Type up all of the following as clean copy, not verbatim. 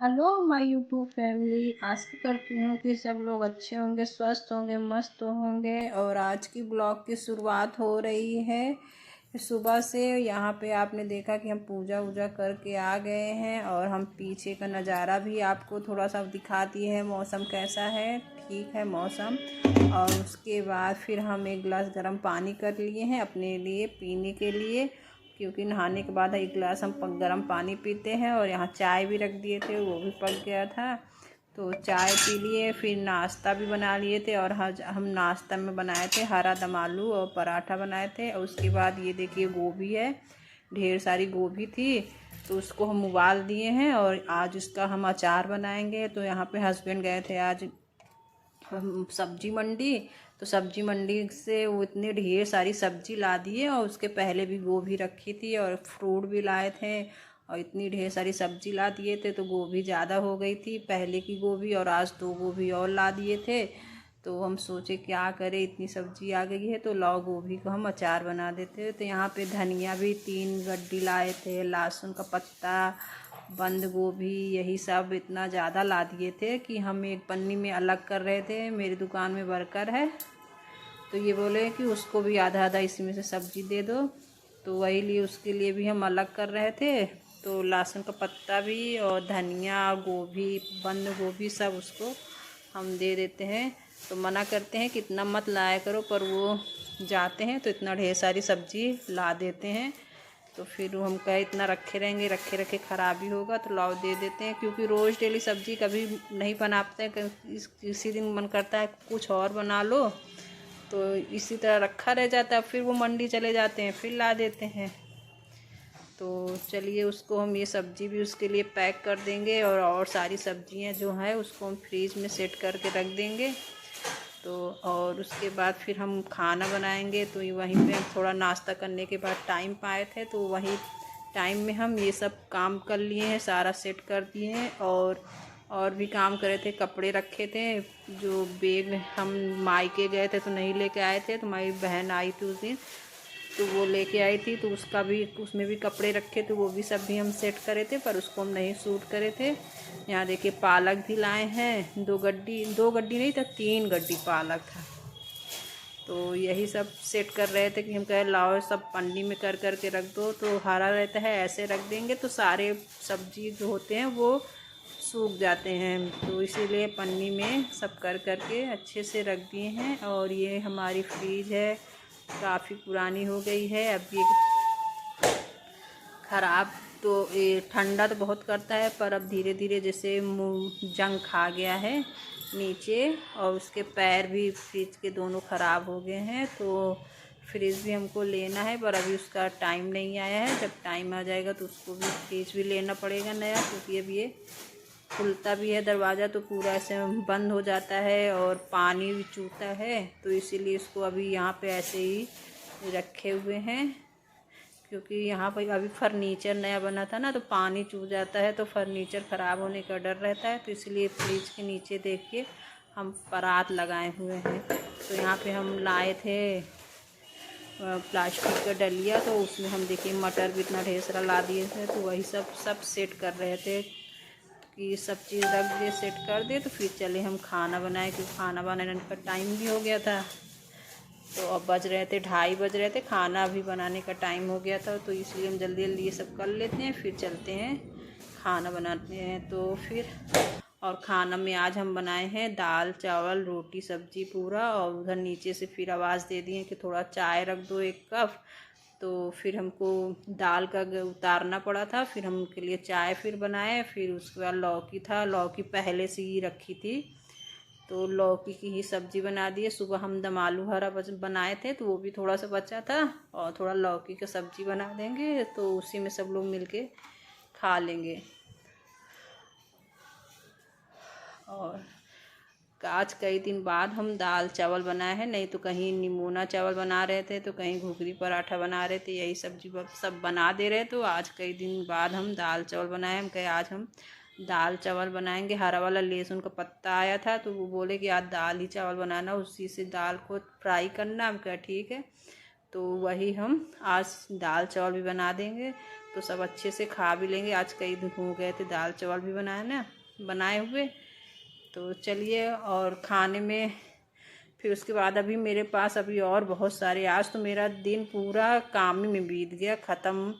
Hello my YouTube family. आशा करती हूँ कि सब लोग अच्छे होंगे, स्वस्थ होंगे, मस्त होंगे। और आज की ब्लॉग की शुरुआत हो रही है सुबह से। यहाँ पे आपने देखा कि हम पूजा वूजा करके आ गए हैं और हम पीछे का नज़ारा भी आपको थोड़ा सा दिखा दिए हैं। मौसम कैसा है, ठीक है मौसम। और उसके बाद फिर हम एक गिलास गर्म पानी कर लिए हैं अपने लिए पीने के लिए, क्योंकि नहाने के बाद एक गिलास हम गर्म पानी पीते हैं। और यहाँ चाय भी रख दिए थे, वो भी पक गया था तो चाय पी लिए। फिर नाश्ता भी बना लिए थे और हम नाश्ता में बनाए थे हरा दम आलू और पराठा बनाए थे। और उसके बाद ये देखिए गोभी है, ढेर सारी गोभी थी तो उसको हम उबाल दिए हैं और आज उसका हम अचार बनाएंगे। तो यहाँ पे हस्बैंड गए थे आज सब्जी मंडी, तो सब्जी मंडी से वो इतने ढेर सारी सब्जी ला दिए और उसके पहले भी गोभी रखी थी और फ्रूट भी लाए थे। और इतनी ढेर सारी सब्जी ला दिए थे तो गोभी ज़्यादा हो गई थी पहले की गोभी, और आज 2 गोभी और ला दिए थे। तो हम सोचे क्या करें, इतनी सब्जी आ गई है तो लाओ गोभी को हम अचार बना देते। तो यहाँ पे धनिया भी 3 गड्डी लाए थे, लहसुन का पत्ता, बंद गोभी, यही सब इतना ज़्यादा ला दिए थे कि हम एक पन्नी में अलग कर रहे थे। मेरी दुकान में वर्कर है तो ये बोले कि उसको भी आधा आधा इसी में से सब्जी दे दो, तो वही लिए उसके लिए भी हम अलग कर रहे थे। तो लहसुन का पत्ता भी और धनिया, गोभी, बंद गोभी सब उसको हम दे देते हैं। तो मना करते हैं कि इतना मत लाया करो, पर वो जाते हैं तो इतना ढेर सारी सब्जी ला देते हैं। तो फिर हम कहे इतना रखे रहेंगे, रखे रखे ख़राब ही होगा तो लाओ दे देते हैं। क्योंकि रोज़ डेली सब्जी कभी नहीं बनाते हैं, किसी दिन मन करता है कुछ और बना लो, तो इसी तरह रखा रह जाता है। फिर वो मंडी चले जाते हैं फिर ला देते हैं। तो चलिए उसको हम ये सब्ज़ी भी उसके लिए पैक कर देंगे और सारी सब्जियां जो हैं उसको हम फ्रीज में सेट करके रख देंगे। तो और उसके बाद फिर हम खाना बनाएंगे। तो वहीं पे हम थोड़ा नाश्ता करने के बाद टाइम पाए थे तो वही टाइम में हम ये सब काम कर लिए हैं, सारा सेट कर दिए हैं। और भी काम करे थे, कपड़े रखे थे जो बैग हम मायके गए थे तो नहीं लेके आए थे, तो हमारी बहन आई थी उस दिन तो वो लेके आई थी, तो उसका भी उसमें भी कपड़े रखे थे, वो भी सब भी हम सेट करे थे पर उसको हम नहीं सूट करे थे। यहाँ देखिए पालक भी लाए हैं, 2 गड्डी, 2 गड्डी नहीं था 3 गड्डी पालक था। तो यही सब सेट कर रहे थे कि हम कहे लाओ सब पन्नी में कर कर के रख दो तो हरा रहता है, ऐसे रख देंगे तो सारे सब्जी जो होते हैं वो सूख जाते हैं। तो इसीलिए पन्नी में सब कर कर के अच्छे से रख दिए हैं। और ये हमारी फ्रीज है, काफ़ी पुरानी हो गई है अब ये ख़राब। तो ये ठंडा तो बहुत करता है पर अब धीरे धीरे जैसे जंग खा गया है नीचे, और उसके पैर भी फ्रिज के दोनों ख़राब हो गए हैं। तो फ्रिज भी हमको लेना है पर अभी उसका टाइम नहीं आया है, जब टाइम आ जाएगा तो उसको भी फ्रिज भी लेना पड़ेगा नया। क्योंकि अब ये खुलता भी है दरवाज़ा तो पूरा ऐसे बंद हो जाता है और पानी भी चूता है, तो इसीलिए इसको अभी यहाँ पे ऐसे ही रखे हुए हैं। क्योंकि यहाँ पर अभी फर्नीचर नया बना था ना तो पानी चू जाता है तो फर्नीचर ख़राब होने का डर रहता है। तो इसलिए फ्रिज के नीचे देखिए हम परात लगाए हुए हैं। तो यहाँ पे हम लाए थे प्लास्टिक का डलिया, तो उसमें हम देखिए मटर भी इतना ढेर सारा ला दिए थे। तो वही सब सेट कर रहे थे कि सब चीज़ रख दे, सेट कर दे तो फिर चले हम खाना बनाए, क्योंकि खाना बनाने का टाइम भी हो गया था। तो अब बज रहे थे 2:30 बज रहे थे, खाना भी बनाने का टाइम हो गया था। तो इसलिए हम जल्दी जल्दी ये सब कर लेते हैं फिर चलते हैं खाना बनाते हैं। तो फिर और खाना में आज हम बनाए हैं दाल चावल रोटी सब्जी पूरा। और उधर नीचे से फिर आवाज़ दे दिए कि थोड़ा चाय रख दो 1 कप। तो फिर हमको दाल का उतारना पड़ा था, फिर हम उनके लिए चाय फिर बनाए। फिर उसके बाद लौकी था, लौकी पहले से ही रखी थी तो लौकी की ही सब्ज़ी बना दी है। सुबह हम दम आलू हरा बनाए थे तो वो भी थोड़ा सा बचा था, और थोड़ा लौकी की सब्ज़ी बना देंगे तो उसी में सब लोग मिलके खा लेंगे। और आज कई दिन बाद हम दाल चावल बनाए हैं, नहीं तो कहीं निमोना चावल बना रहे थे तो कहीं घुघरी पराठा बना रहे थे, यही सब्जी सब बना दे रहे। तो आज कई दिन बाद हम दाल चावल बनाए। हम कहे आज हम दाल चावल बनाएंगे। हरा वाला लहसुन का पत्ता आया था तो वो बोले कि आज दाल ही चावल बनाना, उसी से दाल को फ्राई करना। हम कहा ठीक है। तो वही हम आज दाल चावल भी बना देंगे, तो सब अच्छे से खा भी लेंगे। आज कई दिन हो गए थे दाल चावल भी बनाए हुए। तो चलिए, और खाने में फिर उसके बाद अभी मेरे पास अभी और बहुत सारे, आज तो मेरा दिन पूरा काम ही में बीत गया, ख़त्म।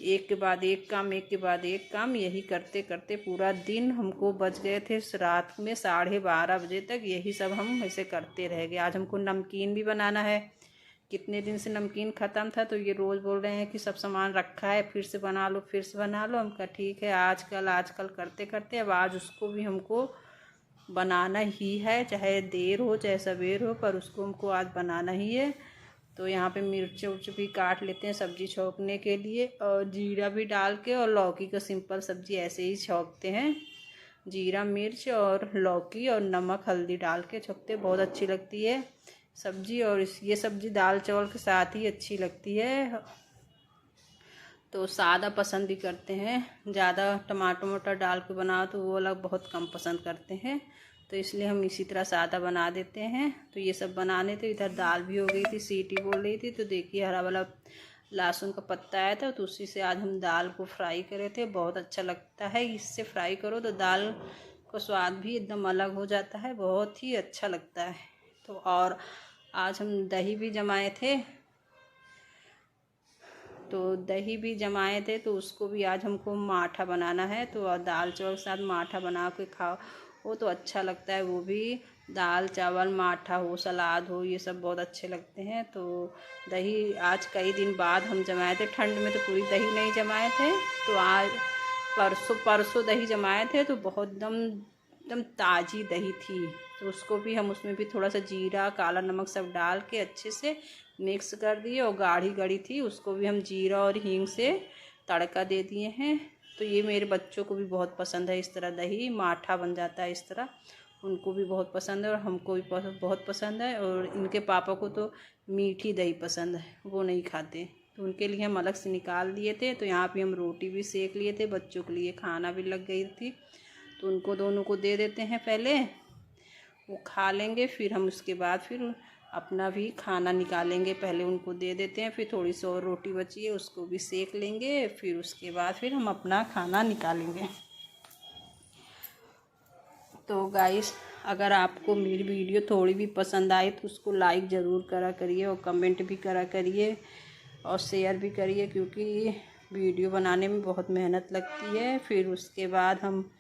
एक के बाद एक काम, एक के बाद एक काम, यही करते करते पूरा दिन हमको बज गए थे रात में 12:30 बजे तक। यही सब हम ऐसे करते रह गए। आज हमको नमकीन भी बनाना है, कितने दिन से नमकीन ख़त्म था, तो ये रोज़ बोल रहे हैं कि सब सामान रखा है, फिर से बना लो, फिर से बना लो। हम कहा ठीक है, आजकल करते करते अब आज उसको भी हमको बनाना ही है, चाहे देर हो चाहे सवेर हो, पर उसको हमको आज बनाना ही है। तो यहाँ पे मिर्च उर्च भी काट लेते हैं सब्ज़ी छौंकने के लिए, और जीरा भी डाल के, और लौकी का सिंपल सब्ज़ी ऐसे ही छौंकते हैं, जीरा मिर्च और लौकी और नमक हल्दी डाल के छौंकते, बहुत अच्छी लगती है सब्ज़ी। और ये सब्ज़ी दाल चावल के साथ ही अच्छी लगती है। तो सादा पसंद भी करते हैं, ज़्यादा टमाटर वमाटर डाल के बनाओ तो वो लोग बहुत कम पसंद करते हैं, तो इसलिए हम इसी तरह सादा बना देते हैं। तो ये सब बनाने थे, इधर दाल भी हो गई थी, सीटी बोल रही थी, तो देखिए हरा वाला लहसुन का पत्ता आया था, तो उसी से आज हम दाल को फ्राई करे थे। बहुत अच्छा लगता है, इससे फ्राई करो तो दाल का स्वाद भी एकदम अलग हो जाता है, बहुत ही अच्छा लगता है। तो और आज हम दही भी जमाए थे, तो उसको भी आज हमको माठा बनाना है। तो दाल चावल के साथ माठा बना के खाओ, वो तो अच्छा लगता है। वो भी दाल चावल माठा हो, सलाद हो, ये सब बहुत अच्छे लगते हैं। तो दही आज कई दिन बाद हम जमाए थे, ठंड में तो पूरी दही नहीं जमाए थे, तो आज परसों दही जमाए थे, तो बहुत एकदम ताज़ी दही थी। तो उसको भी हम, उसमें भी थोड़ा सा जीरा काला नमक सब डाल के अच्छे से मिक्स कर दिए, और गाढ़ी गढ़ी थी, उसको भी हम जीरा और हींग से तड़का दे दिए हैं। तो ये मेरे बच्चों को भी बहुत पसंद है, इस तरह दही माठा बन जाता है इस तरह, उनको भी बहुत पसंद है और हमको भी बहुत पसंद है। और इनके पापा को तो मीठी दही पसंद है, वो नहीं खाते, तो उनके लिए हम अलग से निकाल दिए थे। तो यहाँ पे हम रोटी भी सेक लिए थे, बच्चों के लिए खाना भी लग गई थी, तो उनको दोनों को दे देते हैं, पहले वो खा लेंगे, फिर हम उसके बाद फिर अपना भी खाना निकालेंगे। पहले उनको दे देते हैं, फिर थोड़ी सी और रोटी बची है उसको भी सेक लेंगे, फिर उसके बाद फिर हम अपना खाना निकालेंगे। तो गाइस, अगर आपको मेरी वीडियो थोड़ी भी पसंद आए तो उसको लाइक ज़रूर करा करिए, और कमेंट भी करा करिए, और शेयर भी करिए, क्योंकि वीडियो बनाने में बहुत मेहनत लगती है। फिर उसके बाद हम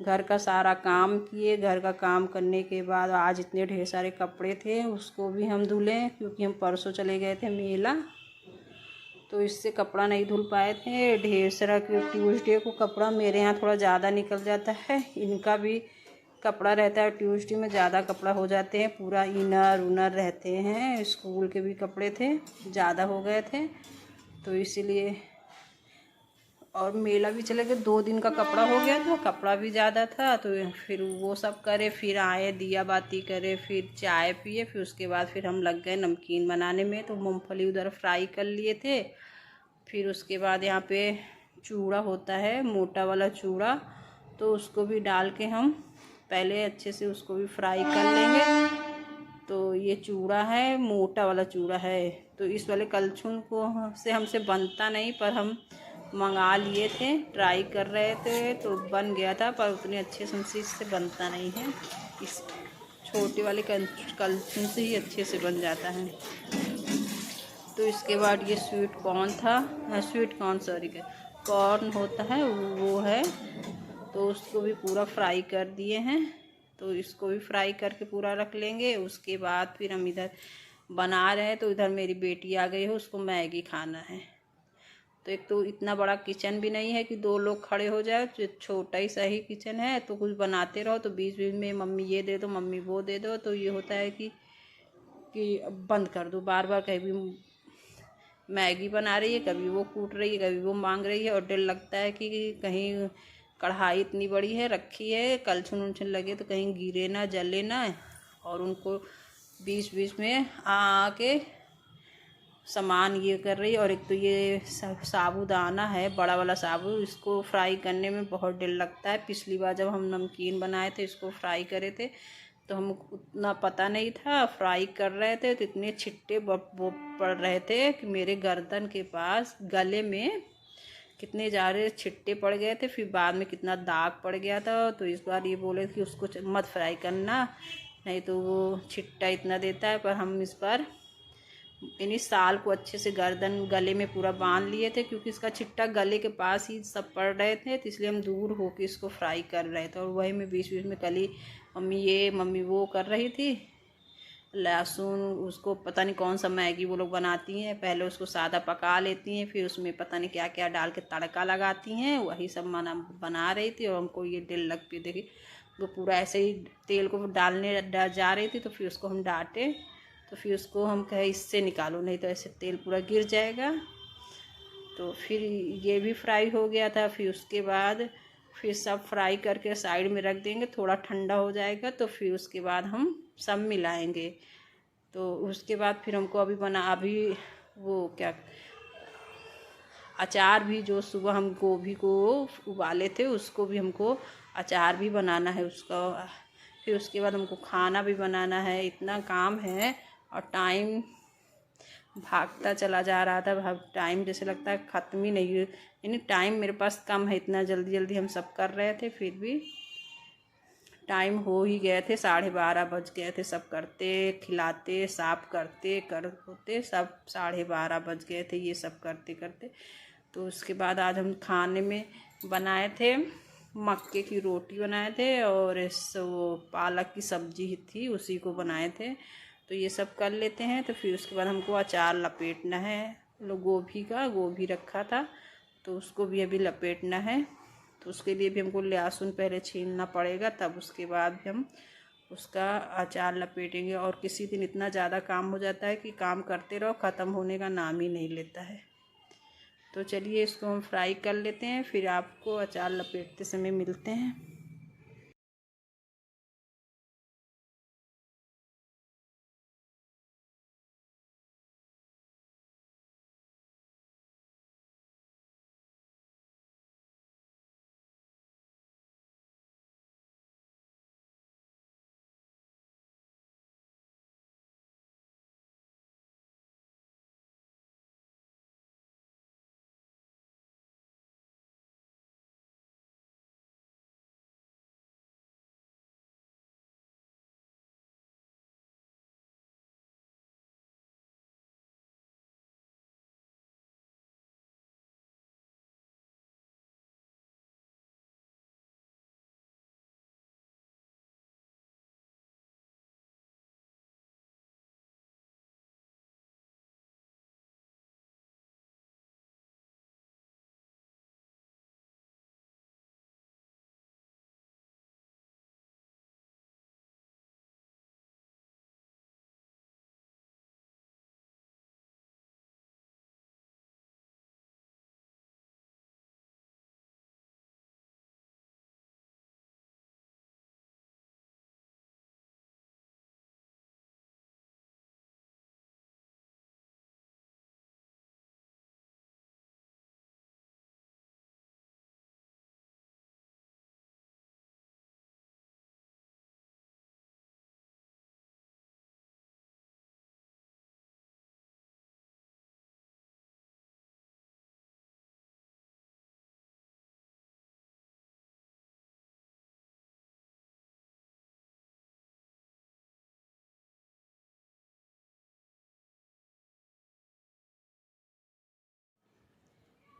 घर का सारा काम किए, घर का काम करने के बाद आज इतने ढेर सारे कपड़े थे, उसको भी हम धुले, क्योंकि हम परसों चले गए थे मेला, तो इससे कपड़ा नहीं धुल पाए थे ढेर सारा। ट्यूसडे को कपड़ा मेरे यहाँ थोड़ा ज़्यादा निकल जाता है, इनका भी कपड़ा रहता है, ट्यूसडे में ज़्यादा कपड़ा हो जाते हैं, पूरा इनर उनर रहते हैं, स्कूल के भी कपड़े थे, ज़्यादा हो गए थे, तो इसीलिए। और मेला भी चले गए, 2 दिन का कपड़ा हो गया था, कपड़ा भी ज़्यादा था, तो फिर वो सब करे, फिर आए दिया बाती करे, फिर चाय पिए, फिर उसके बाद फिर हम लग गए नमकीन बनाने में। तो मूंगफली उधर फ्राई कर लिए थे, फिर उसके बाद यहाँ पे चूड़ा होता है, मोटा वाला चूड़ा, तो उसको भी डाल के हम पहले अच्छे से उसको भी फ्राई कर लेंगे। तो ये चूड़ा है, मोटा वाला चूड़ा है, तो इस वाले कलछुल को से हमसे बनता नहीं, पर हम मंगा लिए थे, ट्राई कर रहे थे, तो बन गया था, पर उतने अच्छे से बनता नहीं है, इस छोटे वाले कलछुल से ही अच्छे से बन जाता है। तो इसके बाद ये स्वीट कॉर्न कॉर्न होता है वो है, तो उसको भी पूरा फ्राई कर दिए हैं, तो इसको भी फ्राई करके पूरा रख लेंगे। उसके बाद फिर हम इधर बना रहे हैं, तो इधर मेरी बेटी आ गई है, उसको मैगी खाना है। तो एक तो इतना बड़ा किचन भी नहीं है कि 2 लोग खड़े हो जाए, तो छोटा ही सही किचन है, तो कुछ बनाते रहो तो बीच बीच में मम्मी ये दे दो, मम्मी वो दे दो, तो ये होता है कि बंद कर दो, बार बार कभी मैगी बना रही है, कभी वो कूट रही है, कभी वो मांग रही है, और डर लगता है कि कहीं कढ़ाई इतनी बड़ी है रखी है, कलछुल उलछुल लगे तो कहीं गिरे ना, जले ना, और उनको बीच बीच में आके सामान ये कर रही है। और एक तो ये साबूदाना है, बड़ा वाला साबू, इसको फ्राई करने में बहुत डर लगता है। पिछली बार जब हम नमकीन बनाए थे, इसको फ्राई करे थे, तो हम उतना पता नहीं था, फ्राई कर रहे थे तो इतने छिट्टे वो पड़ रहे थे कि मेरे गर्दन के पास गले में कितने ज़्यादा छिट्टे पड़ गए थे। फिर बाद में कितना दाग पड़ गया था। तो इस बार ये बोले कि उसको मत फ्राई करना, नहीं तो वो छिट्टा इतना देता है। पर हम इस बार यानी साल को अच्छे से गर्दन गले में पूरा बांध लिए थे, क्योंकि इसका छिट्टा गले के पास ही सब पड़ रहे थे। तो इसलिए हम दूर होके इसको फ्राई कर रहे थे। और वही मैं बीच बीच में कली मम्मी ये मम्मी वो कर रही थी। लहसुन उसको पता नहीं कौन सा मैगी वो लोग बनाती हैं, पहले उसको सादा पका लेती हैं, फिर उसमें पता नहीं क्या क्या डाल के तड़का लगाती हैं। वही सब बना रही थी। और हमको ये दिल लगती देखी वो पूरा ऐसे ही तेल को डालने जा रही थी। तो फिर उसको हम डांटे, तो फिर उसको हम कहे इससे निकालो, नहीं तो ऐसे तेल पूरा गिर जाएगा। तो फिर ये भी फ्राई हो गया था। फिर उसके बाद फिर सब फ्राई करके साइड में रख देंगे, थोड़ा ठंडा हो जाएगा तो फिर उसके बाद हम सब मिलाएंगे। तो उसके बाद फिर हमको अभी वो क्या अचार भी, जो सुबह हम गोभी को उबाले थे उसको भी हमको अचार भी बनाना है उसका। फिर उसके बाद हमको खाना भी बनाना है। इतना काम है और टाइम भागता चला जा रहा था। टाइम जैसे लगता है ख़त्म ही नहीं, यानी टाइम मेरे पास कम है। इतना जल्दी जल्दी हम सब कर रहे थे, फिर भी टाइम हो ही गए थे, 12:30 बज गए थे। सब करते खिलाते साफ करते होते सब 12:30 बज गए थे ये सब करते करते। तो उसके बाद आज हम खाने में बनाए थे मक्के की रोटी बनाए थे, और वो पालक की सब्जी थी उसी को बनाए थे। तो ये सब कर लेते हैं। तो फिर उसके बाद हमको अचार लपेटना है। गोभी रखा था तो उसको भी अभी लपेटना है। तो उसके लिए भी हमको लहसुन पहले छीलना पड़ेगा, तब उसके बाद भी हम उसका अचार लपेटेंगे। और किसी दिन इतना ज़्यादा काम हो जाता है कि काम करते रहो, ख़त्म होने का नाम ही नहीं लेता है। तो चलिए इसको हम फ्राई कर लेते हैं, फिर आपको अचार लपेटते समय मिलते हैं।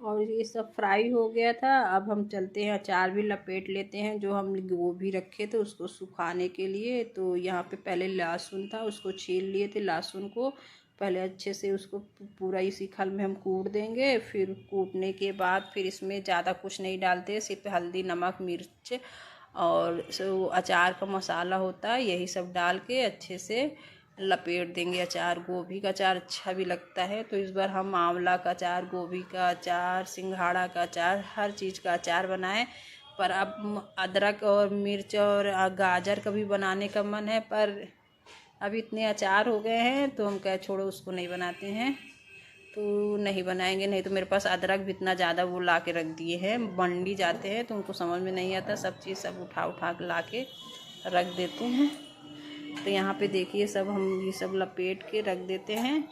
और ये सब फ्राई हो गया था। अब हम चलते हैं अचार भी लपेट लेते हैं। जो हम गोभी रखे थे उसको सुखाने के लिए, तो यहाँ पे पहले लहसुन था उसको छील लिए थे। लहसुन को पहले अच्छे से उसको पूरा इसी खल में हम कूट देंगे। फिर कूटने के बाद फिर इसमें ज़्यादा कुछ नहीं डालते, सिर्फ हल्दी नमक मिर्च और अचार का मसाला होता है, यही सब डाल के अच्छे से लपेट देंगे अचार। गोभी का अचार अच्छा भी लगता है। तो इस बार हम आंवला का अचार, गोभी का अचार, सिंघाड़ा का अचार, हर चीज़ का अचार बनाए। पर अब अदरक और मिर्च और गाजर का भी बनाने का मन है, पर अभी इतने अचार हो गए हैं तो हम कहे छोड़ो उसको नहीं बनाते हैं। तो नहीं बनाएंगे, नहीं तो मेरे पास अदरक भी इतना ज़्यादा वो ला के रख दिए हैं। मंडी जाते हैं तो उनको समझ में नहीं आता, सब चीज़ सब उठा उठा के ला के रख देते हैं। तो यहाँ पे देखिए सब हम ये सब लपेट के रख देते हैं।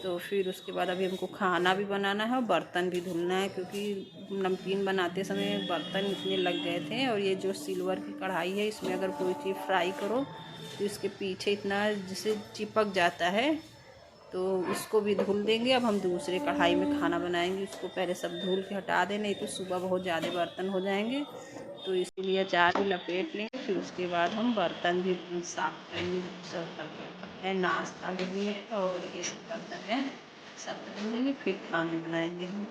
तो फिर उसके बाद अभी हमको खाना भी बनाना है और बर्तन भी धुलना है, क्योंकि नमकीन बनाते समय बर्तन इतने लग गए थे। और ये जो सिल्वर की कढ़ाई है, इसमें अगर कोई चीज़ फ्राई करो तो इसके पीछे इतना जैसे चिपक जाता है, तो इसको भी धुल देंगे। अब हम दूसरे कढ़ाई में खाना बनाएंगे, उसको पहले सब धुल के हटा दें, नहीं तो सुबह बहुत ज़्यादा बर्तन हो जाएंगे। तो इसलिए अचार भी लपेट लेंगे, फिर उसके बाद हम बर्तन भी साफ करेंगे। सब है नाश्ता के लिए और ये सब बर्तन है, सब करेंगे, फिर खाना बनाएंगे हम।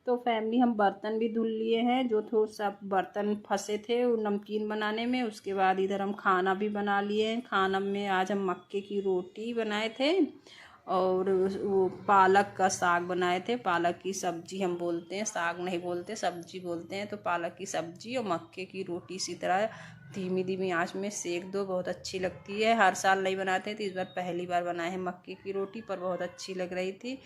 तो फैमिली हम बर्तन भी धुल लिए हैं, जो थोड़ा सा बर्तन फंसे थे वो नमकीन बनाने में। उसके बाद इधर हम खाना भी बना लिए हैं। खाना में आज हम मक्के की रोटी बनाए थे और वो पालक का साग बनाए थे। पालक की सब्जी हम बोलते हैं, साग नहीं बोलते, सब्जी बोलते हैं। तो पालक की सब्जी और मक्के की रोटी इसी तरह धीमी धीमी आंच में सेक दो, बहुत अच्छी लगती है। हर साल नहीं बनाते तो इस बार पहली बार बनाए हैं मक्के की रोटी, पर बहुत अच्छी लग रही थी।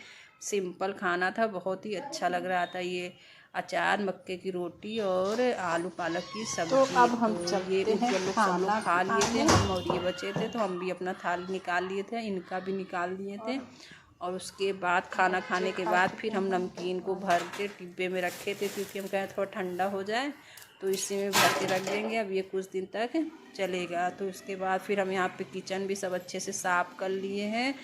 सिंपल खाना था, बहुत ही अच्छा लग रहा था। ये अचार, मक्के की रोटी और आलू पालक की सब्जी। तो अब हम ये ऊपर लोग सब लोग खा लिए थे, हम और ये बचे थे, तो हम भी अपना थाली निकाल लिए थे, इनका भी निकाल लिए थे। और उसके बाद खाना खाने के बाद फिर हम नमकीन को भर के डिब्बे में रखे थे, क्योंकि हम कहें थोड़ा ठंडा हो जाए, तो इसी में भर के रख देंगे। अब ये कुछ दिन तक चलेगा। तो उसके बाद फिर हम यहाँ पे किचन भी सब अच्छे से साफ़ कर लिए हैं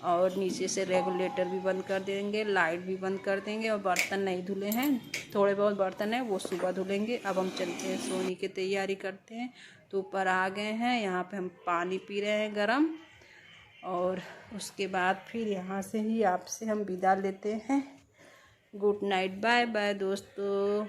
और नीचे से रेगुलेटर भी बंद कर देंगे, लाइट भी बंद कर देंगे। और बर्तन नहीं धुले हैं, थोड़े बहुत बर्तन हैं वो सुबह धुलेंगे। अब हम चलते हैं, सोने की तैयारी करते हैं। तो ऊपर आ गए हैं, यहाँ पे हम पानी पी रहे हैं गरम। और उसके बाद फिर यहाँ से ही आपसे हम विदा लेते हैं। गुड नाइट, बाय बाय दोस्तों।